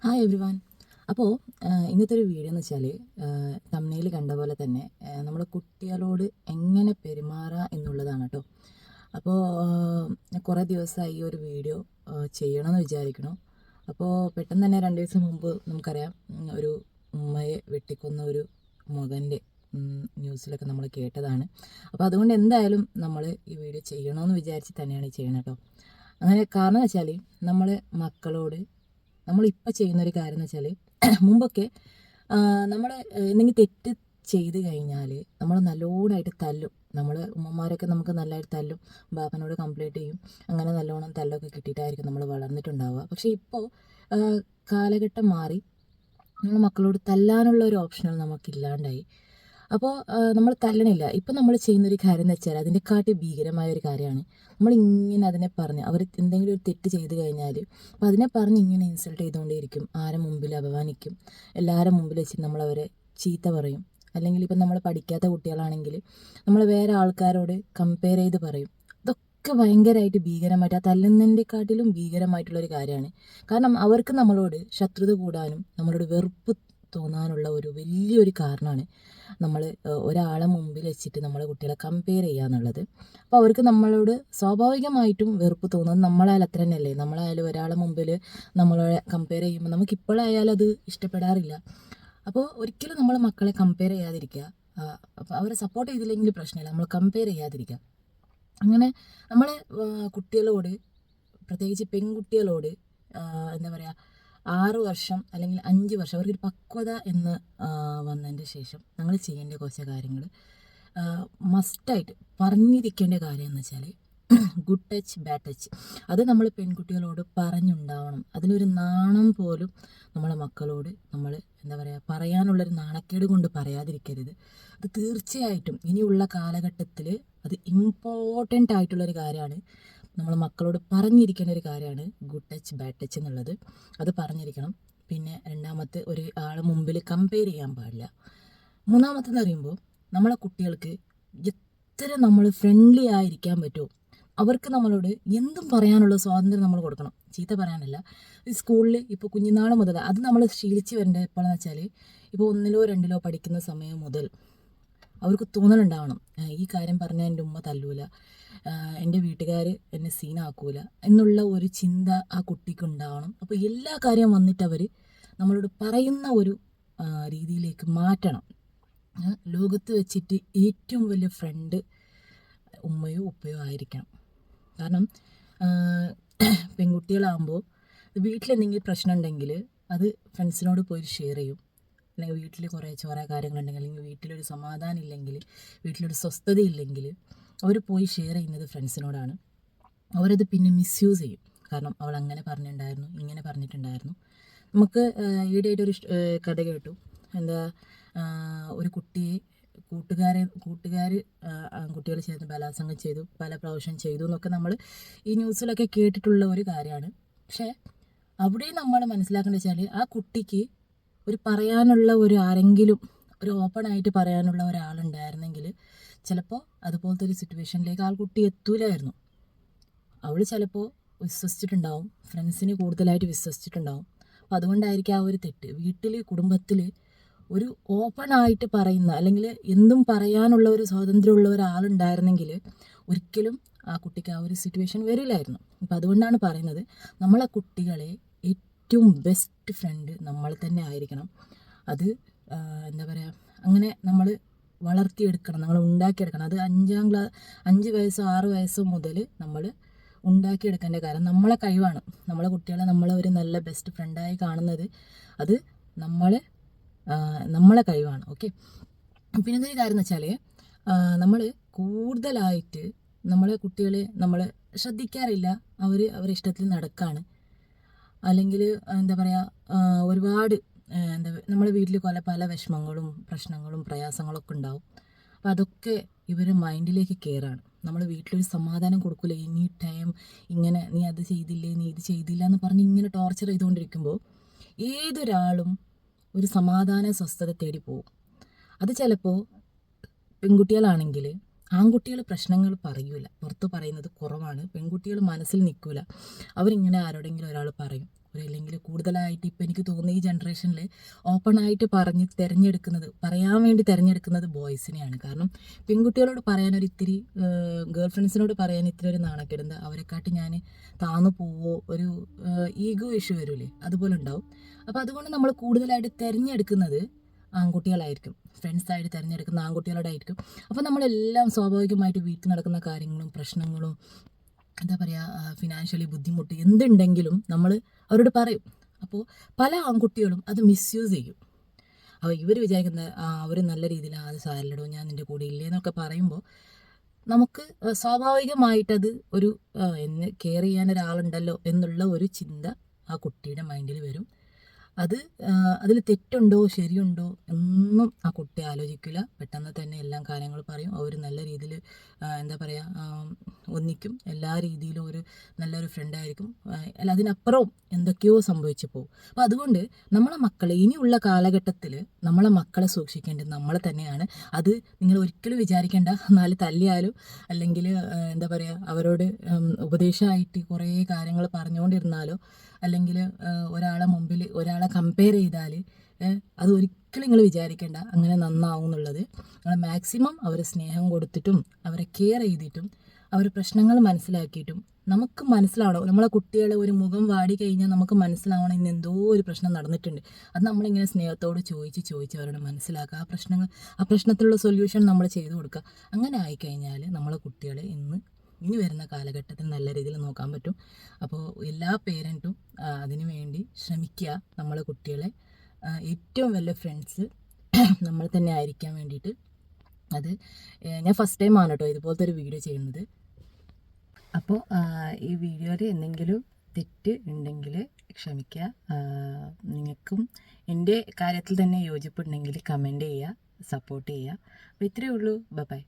Hi everyone. അപ്പോൾ ഇന്നത്തെ ഒരു വീഡിയോ എന്ന് വെച്ചാൽ തമ്മിൽ കണ്ട പോലെ തന്നെ നമ്മൾ കുട്ടികളോട് എങ്ങനെ പെരുമാറുക എന്നുള്ളതാണ് കേട്ടോ. അപ്പോൾ ഞാൻ കുറേ ദിവസമായി ഈ ഒരു വീഡിയോ ചെയ്യണമെന്ന് വിചാരിക്കണം. അപ്പോൾ പെട്ടെന്ന് തന്നെ 2 ദിവസം മുമ്പ് നമുക്കറിയാം, ഒരു ഉമ്മയെ വെട്ടിക്കൊന്ന ഒരു മകൻ്റെ ന്യൂസിലൊക്കെ നമ്മൾ കേട്ടതാണ്. അപ്പോൾ അതുകൊണ്ട് എന്തായാലും നമ്മൾ ഈ വീഡിയോ ചെയ്യണമെന്ന് വിചാരിച്ച് തന്നെയാണ് ഈ ചെയ്യണം കേട്ടോ. അങ്ങനെ കാരണം വെച്ചാൽ നമ്മൾ മക്കളോട് നമ്മളിപ്പോൾ ചെയ്യുന്നൊരു കാര്യം എന്ന് വെച്ചാൽ മുമ്പൊക്കെ നമ്മൾ എന്തെങ്കിലും തെറ്റ് ചെയ്ത് കഴിഞ്ഞാൽ നമ്മൾ നല്ലോണമായിട്ട് തല്ലും. നമ്മൾ ഉമ്മമാരൊക്കെ നമുക്ക് നല്ലതായിട്ട് തല്ലും, ബാപ്പനോട് കംപ്ലൈൻറ്റ് ചെയ്യും. അങ്ങനെ നല്ലോണം തല്ലൊക്കെ കിട്ടിയിട്ടായിരിക്കും നമ്മൾ വളർന്നിട്ടുണ്ടാവുക. പക്ഷേ ഇപ്പോൾ കാലഘട്ടം മാറി, നമ്മൾ മക്കളോട് തല്ലാനുള്ള ഒരു ഓപ്ഷനൽ നമുക്കില്ലാണ്ടായി. അപ്പോൾ നമ്മൾ തല്ലണില്ല. ഇപ്പം നമ്മൾ ചെയ്യുന്നൊരു കാര്യം എന്ന് വെച്ചാൽ അതിനെക്കാട്ടി ഭീകരമായ ഒരു കാര്യമാണ്. നമ്മളിങ്ങനെ അതിനെ പറഞ്ഞ് അവർ എന്തെങ്കിലും ഒരു തെറ്റ് ചെയ്ത് കഴിഞ്ഞാൽ അപ്പോൾ അതിനെ പറഞ്ഞ് ഇങ്ങനെ ഇൻസൾട്ട് ചെയ്തുകൊണ്ടേയിരിക്കും. ആരെ മുമ്പിൽ അപമാനിക്കും, എല്ലാവരും മുമ്പിൽ വെച്ച് നമ്മളവരെ ചീത്ത പറയും. അല്ലെങ്കിൽ ഇപ്പം നമ്മൾ പഠിക്കാത്ത കുട്ടികളാണെങ്കിൽ നമ്മൾ വേറെ ആൾക്കാരോട് കമ്പയർ ചെയ്ത് പറയും. ഇതൊക്കെ ഭയങ്കരമായിട്ട് ഭീകരമായിട്ട്, ആ തല്ലുന്നതിൻ്റെക്കാട്ടിലും ഭീകരമായിട്ടുള്ളൊരു കാര്യമാണ്. കാരണം അവർക്ക് നമ്മളോട് ശത്രുത കൂടാനും നമ്മളോട് വെറുപ്പ് തോന്നാനുള്ള ഒരു വലിയൊരു കാരണമാണ് നമ്മൾ ഒരാളെ മുമ്പിൽ വെച്ചിട്ട് നമ്മളെ കുട്ടികളെ കമ്പയർ ചെയ്യുക എന്നുള്ളത്. അപ്പോൾ അവർക്ക് നമ്മളോട് സ്വാഭാവികമായിട്ടും വെറുപ്പ് തോന്നുന്നത് നമ്മളായാലും അത്ര തന്നെയല്ലേ. നമ്മളായാലും ഒരാളെ മുമ്പിൽ നമ്മളെ കമ്പയർ ചെയ്യുമ്പോൾ നമുക്കിപ്പോഴായാലും അത് ഇഷ്ടപ്പെടാറില്ല. അപ്പോൾ ഒരിക്കലും നമ്മൾ മക്കളെ കമ്പയർ ചെയ്യാതിരിക്കുക. അപ്പോൾ അവരെ സപ്പോർട്ട് ചെയ്തില്ലെങ്കിൽ പ്രശ്നമില്ല, നമ്മൾ കമ്പയർ ചെയ്യാതിരിക്കുക. അങ്ങനെ നമ്മൾ കുട്ടികളോട്, പ്രത്യേകിച്ച് പെൺകുട്ടികളോട് എന്താ പറയുക, 6 വർഷം അല്ലെങ്കിൽ 5 വർഷം അവർക്കൊരു പക്വത എന്ന് വന്നതിൻ്റെ ശേഷം ഞങ്ങൾ ചെയ്യേണ്ട കുറച്ച് കാര്യങ്ങൾ, മസ്റ്റായിട്ട് പറഞ്ഞിരിക്കേണ്ട കാര്യം എന്ന് വെച്ചാൽ ഗുഡ് ടച്ച് ബാഡ് ടച്ച്. അത് നമ്മൾ പെൺകുട്ടികളോട് പറഞ്ഞുണ്ടാവണം. അതിനൊരു നാണം പോലും നമ്മളെ മക്കളോട് നമ്മൾ എന്താ പറയുക, പറയാനുള്ളൊരു നാണക്കേട് കൊണ്ട് പറയാതിരിക്കരുത്. അത് തീർച്ചയായിട്ടും ഇനിയുള്ള കാലഘട്ടത്തിൽ അത് ഇമ്പോർട്ടൻ്റ് ആയിട്ടുള്ളൊരു കാര്യമാണ്. നമ്മൾ മക്കളോട് പറഞ്ഞിരിക്കേണ്ട ഒരു കാര്യമാണ് ഗുഡ് ടച്ച് ബാഡ് ടച്ച് എന്നുള്ളത്. അത് പറഞ്ഞിരിക്കണം. പിന്നെ രണ്ടാമത്തെ, ഒരു ആളെ മുമ്പിൽ കമ്പയർ ചെയ്യാൻ പാടില്ല. മൂന്നാമത്തെന്ന് പറയുമ്പോൾ നമ്മളെ കുട്ടികൾക്ക് എത്ര നമ്മൾ ഫ്രണ്ട്ലി ആയിരിക്കാൻ പറ്റുമോ അവർക്ക് നമ്മളോട് എന്തും പറയാനുള്ള സ്വാതന്ത്ര്യം നമ്മൾ കൊടുക്കണം. ചീത്ത പറയാനല്ല. ഈ സ്കൂളിൽ ഇപ്പോൾ കുഞ്ഞുനാൾ മുതൽ അത് നമ്മൾ ശീലിച്ച് വരേണ്ടത് എപ്പോഴെന്ന് വെച്ചാൽ, ഇപ്പോൾ 1-ലോ 2-ലോ പഠിക്കുന്ന സമയം മുതൽ അവർക്ക് തോന്നലുണ്ടാവണം, ഈ കാര്യം പറഞ്ഞാൽ എൻ്റെ ഉമ്മ തല്ലൂല, എൻ്റെ വീട്ടുകാർ എന്നെ സീനാക്കൂല എന്നുള്ള ഒരു ചിന്ത ആ കുട്ടിക്ക് ഉണ്ടാവണം. അപ്പോൾ എല്ലാ കാര്യവും വന്നിട്ട് അവർ നമ്മളോട് പറയുന്ന ഒരു രീതിയിലേക്ക് മാറ്റണം. ലോകത്ത് വെച്ചിട്ട് ഏറ്റവും വലിയ ഫ്രണ്ട് ഉമ്മയോ ഉപ്പയോ ആയിരിക്കണം. കാരണം പെൺകുട്ടികളാകുമ്പോൾ വീട്ടിലെന്തെങ്കിലും പ്രശ്നം ഉണ്ടെങ്കിൽ അത് ഫ്രണ്ട്സിനോട് പോയി ഷെയർ ചെയ്യും. അല്ലെങ്കിൽ വീട്ടിൽ കുറേ കാര്യങ്ങളുണ്ടെങ്കിൽ, അല്ലെങ്കിൽ വീട്ടിലൊരു സമാധാനം ഇല്ലെങ്കിൽ, വീട്ടിലൊരു സ്വസ്ഥത ഇല്ലെങ്കിൽ അവർ പോയി ഷെയർ ചെയ്യുന്നത് ഫ്രണ്ട്സിനോടാണ്. അവരത് പിന്നെ മിസ്യൂസ് ചെയ്യും. കാരണം അവൾ അങ്ങനെ പറഞ്ഞിട്ടുണ്ടായിരുന്നു, ഇങ്ങനെ പറഞ്ഞിട്ടുണ്ടായിരുന്നു. നമുക്ക് ഈയിടെയായിട്ടൊരു കഥ കേട്ടു. എന്താ, ഒരു കുട്ടിയെ കൂട്ടുകാർ ആൺകുട്ടികൾ ചേർന്ന് ബലാത്സംഗം ചെയ്തു, പല പ്രാവശ്യം ചെയ്തു എന്നൊക്കെ നമ്മൾ ഈ ന്യൂസിലൊക്കെ കേട്ടിട്ടുള്ള ഒരു കാര്യമാണ്. പക്ഷേ അവിടെ നമ്മൾ മനസ്സിലാക്കേണ്ടത് വെച്ചാൽ, ആ കുട്ടിക്ക് ഒരു പറയാനുള്ള ഒരു ആരെങ്കിലും, ഒരു ഓപ്പണായിട്ട് പറയാനുള്ള ഒരാളുണ്ടായിരുന്നെങ്കിൽ ചിലപ്പോൾ അതുപോലത്തെ ഒരു സിറ്റുവേഷനിലേക്ക് ആ കുട്ടി എത്തൂലായിരുന്നു. അവൾ ചിലപ്പോൾ വിശ്വസിച്ചിട്ടുണ്ടാവും, ഫ്രണ്ട്സിനെ കൂടുതലായിട്ട് വിശ്വസിച്ചിട്ടുണ്ടാവും. അപ്പോൾ അതുകൊണ്ടായിരിക്കും ആ ഒരു തെറ്റ്. വീട്ടിൽ, കുടുംബത്തിൽ ഒരു ഓപ്പണായിട്ട് പറയുന്ന, അല്ലെങ്കിൽ എന്തും പറയാനുള്ള ഒരു സ്വാതന്ത്ര്യമുള്ള ഒരാളുണ്ടായിരുന്നെങ്കിൽ ഒരിക്കലും ആ കുട്ടിക്ക് ആ ഒരു സിറ്റുവേഷൻ വരില്ലായിരുന്നു. അപ്പോൾ അതുകൊണ്ടാണ് പറയുന്നത്, നമ്മളെ കുട്ടികളെ ഏറ്റവും ബെസ്റ്റ് ഫ്രണ്ട് നമ്മൾ തന്നെ ആയിരിക്കണം. അത് എന്താ പറയുക, അങ്ങനെ നമ്മൾ വളർത്തിയെടുക്കണം, നമ്മൾ ഉണ്ടാക്കിയെടുക്കണം. അത് 5 വയസ്സോ 6 വയസ്സോ മുതൽ നമ്മൾ ഉണ്ടാക്കിയെടുക്കേണ്ട കാര്യം നമ്മളെ കഴിവാണ്. നമ്മളെ കുട്ടികളെ നമ്മൾ ഒരു നല്ല ബെസ്റ്റ് ഫ്രണ്ടായി കാണുന്നത് അത് നമ്മളെ കഴിവാണ്. ഓക്കെ. പിന്നെ എന്തൊരു കാര്യം എന്ന് വെച്ചാൽ, നമ്മൾ കൂടുതലായിട്ട് നമ്മളെ കുട്ടികളെ നമ്മൾ ശ്രദ്ധിക്കാറില്ല. അവരുടെ ഇഷ്ടത്തിൽ നടക്കുകയാണ്. അല്ലെങ്കിൽ എന്താ പറയുക, ഒരുപാട് നമ്മുടെ വീട്ടിൽ പല വിഷമങ്ങളും പ്രശ്നങ്ങളും പ്രയാസങ്ങളൊക്കെ ഉണ്ടാവും. അപ്പോൾ അതൊക്കെ ഇവർ മൈൻഡിലേക്ക് കയറാണ്. നമ്മൾ വീട്ടിലൊരു സമാധാനം കൊടുക്കില്ല. എനി ടൈം ഇങ്ങനെ നീ അത് ചെയ്തില്ലേ, നീ ഇത് ചെയ്തില്ല എന്ന് പറഞ്ഞ് ഇങ്ങനെ ടോർച്ചർ ചെയ്തുകൊണ്ടിരിക്കുമ്പോൾ ഏതൊരാളും ഒരു സമാധാന സ്വസ്ഥത തേടി പോകും. അത് ചിലപ്പോൾ പെൺകുട്ടികളാണെങ്കിൽ, ആൺകുട്ടികൾ പ്രശ്നങ്ങൾ പറയൂല, പുറത്ത് പറയുന്നത് കുറവാണ്. പെൺകുട്ടികൾ മനസ്സിൽ നിൽക്കില്ല. അവരിങ്ങനെ ആരോടെങ്കിലും ഒരാൾ പറയും, അല്ലെങ്കിൽ കൂടുതലായിട്ട് ഇപ്പം എനിക്ക് തോന്നുന്നു ഈ ജനറേഷനിൽ ഓപ്പണായിട്ട് പറഞ്ഞ് പറയാൻ വേണ്ടി തിരഞ്ഞെടുക്കുന്നത് ബോയ്സിനെയാണ്. കാരണം പെൺകുട്ടികളോട് പറയാനൊരു ഇത്തിരി ഗേൾ ഫ്രണ്ട്സിനോട് പറയാൻ ഇത്തിരി ഒരു നാണക്കേടുണ്ട്. അവരെക്കാട്ടി ഞാൻ താന്നു പോവോ, ഒരു ഈഗോ ഇഷ്യൂ വരില്ലേ, അതുപോലെ ഉണ്ടാവും. അപ്പോൾ അതുകൊണ്ട് നമ്മൾ കൂടുതലായിട്ട് തിരഞ്ഞെടുക്കുന്നത് ആൺകുട്ടികളായിരിക്കും, ഫ്രണ്ട്സായിട്ട് തിരഞ്ഞെടുക്കുന്ന ആൺകുട്ടികളോടായിരിക്കും. അപ്പോൾ നമ്മളെല്ലാം സ്വാഭാവികമായിട്ട് വീട്ടിൽ നടക്കുന്ന കാര്യങ്ങളും പ്രശ്നങ്ങളും എന്താ പറയുക, ഫിനാൻഷ്യലി ബുദ്ധിമുട്ട് എന്തുണ്ടെങ്കിലും നമ്മൾ അവരോട് പറയും. അപ്പോൾ പല ആൺകുട്ടികളും അത് മിസ്യൂസ് ചെയ്യും. അപ്പോൾ ഇവർ വിചാരിക്കുന്നത് അവർ നല്ല രീതിയിൽ അത് സാരില്ലടോ, ഞാൻ നിൻ്റെ കൂടെ ഇല്ലേ എന്നൊക്കെ പറയുമ്പോൾ നമുക്ക് സ്വാഭാവികമായിട്ടത് ഒരു എന്നെ കെയർ ചെയ്യാൻ ഒരാളുണ്ടല്ലോ എന്നുള്ള ഒരു ചിന്ത ആ കുട്ടിയുടെ മൈൻഡിൽ വരും. അതിൽ തെറ്റുണ്ടോ ശരിയുണ്ടോ ഒന്നും ആ കുട്ടി ആലോചിക്കില്ല. പെട്ടെന്ന് തന്നെ എല്ലാ കാര്യങ്ങൾ പറയും. അവർ നല്ല രീതിയിൽ എന്താ പറയുക, ഒന്നിക്കും. എല്ലാ രീതിയിലും ഒരു നല്ലൊരു ഫ്രണ്ടായിരിക്കും. അല്ല, അതിനപ്പുറവും എന്തൊക്കെയോ സംഭവിച്ചു പോകും. അപ്പോൾ അതുകൊണ്ട് നമ്മളെ മക്കളെ ഇനിയുള്ള കാലഘട്ടത്തിൽ നമ്മളെ മക്കളെ സൂക്ഷിക്കേണ്ടത് നമ്മളെ തന്നെയാണ്. അത് നിങ്ങൾ ഒരിക്കലും വിചാരിക്കേണ്ട 4 തല്ലിയാലും അല്ലെങ്കിൽ എന്താ പറയുക, അവരോട് ഉപദേശമായിട്ട് കുറേ കാര്യങ്ങൾ പറഞ്ഞുകൊണ്ടിരുന്നാലോ അല്ലെങ്കിൽ ഒരാളെ മുമ്പിൽ ഒരാളെ കമ്പയർ ചെയ്താൽ അത് ഒരിക്കലും നിങ്ങൾ വിചാരിക്കേണ്ട അങ്ങനെ നന്നാവും എന്നുള്ളത്. നിങ്ങൾ മാക്സിമം അവരെ സ്നേഹം കൊടുത്തിട്ടും അവരെ കെയർ ചെയ്തിട്ടും അവരെ പ്രശ്നങ്ങൾ മനസ്സിലാക്കിയിട്ടും നമുക്ക് മനസ്സിലാവണം. നമ്മളെ കുട്ടികളെ ഒരു മുഖം വാടി കഴിഞ്ഞാൽ നമുക്ക് മനസ്സിലാവണം ഇന്ന് എന്തോ ഒരു പ്രശ്നം നടന്നിട്ടുണ്ട്. അത് നമ്മളിങ്ങനെ സ്നേഹത്തോട് ചോദിച്ച് അവരോട് മനസ്സിലാക്കുക. ആ പ്രശ്നത്തിലുള്ള സൊല്യൂഷൻ നമ്മൾ ചെയ്തു കൊടുക്കുക. അങ്ങനെ ആയിക്കഴിഞ്ഞാൽ നമ്മളെ കുട്ടികളെ ഇനി വരുന്ന കാലഘട്ടത്തിൽ നല്ല രീതിയിൽ നോക്കാൻ പറ്റും. അപ്പോൾ എല്ലാ പേരൻറ്റും അതിനു വേണ്ടി ശ്രമിക്കുക. നമ്മളെ കുട്ടികളെ ഏറ്റവും വലിയ ഫ്രണ്ട്സ് നമ്മൾ തന്നെ ആയിരിക്കാൻ വേണ്ടിയിട്ട്. അത് ഞാൻ ഫസ്റ്റ് ടൈമാണ് കേട്ടോ ഇതുപോലത്തെ ഒരു വീഡിയോ ചെയ്യുന്നത്. അപ്പോൾ ഈ വീഡിയോയിൽ എന്തെങ്കിലും തെറ്റ് ഉണ്ടെങ്കിൽ ക്ഷമിക്കുക. നിങ്ങൾക്കും എൻ്റെ കാര്യത്തിൽ തന്നെ യോജിപ്പുണ്ടെങ്കിൽ കമൻറ്റ് ചെയ്യുക, സപ്പോർട്ട് ചെയ്യുക. അപ്പോൾ ഇത്രയേ ഉള്ളൂ. ബൈ.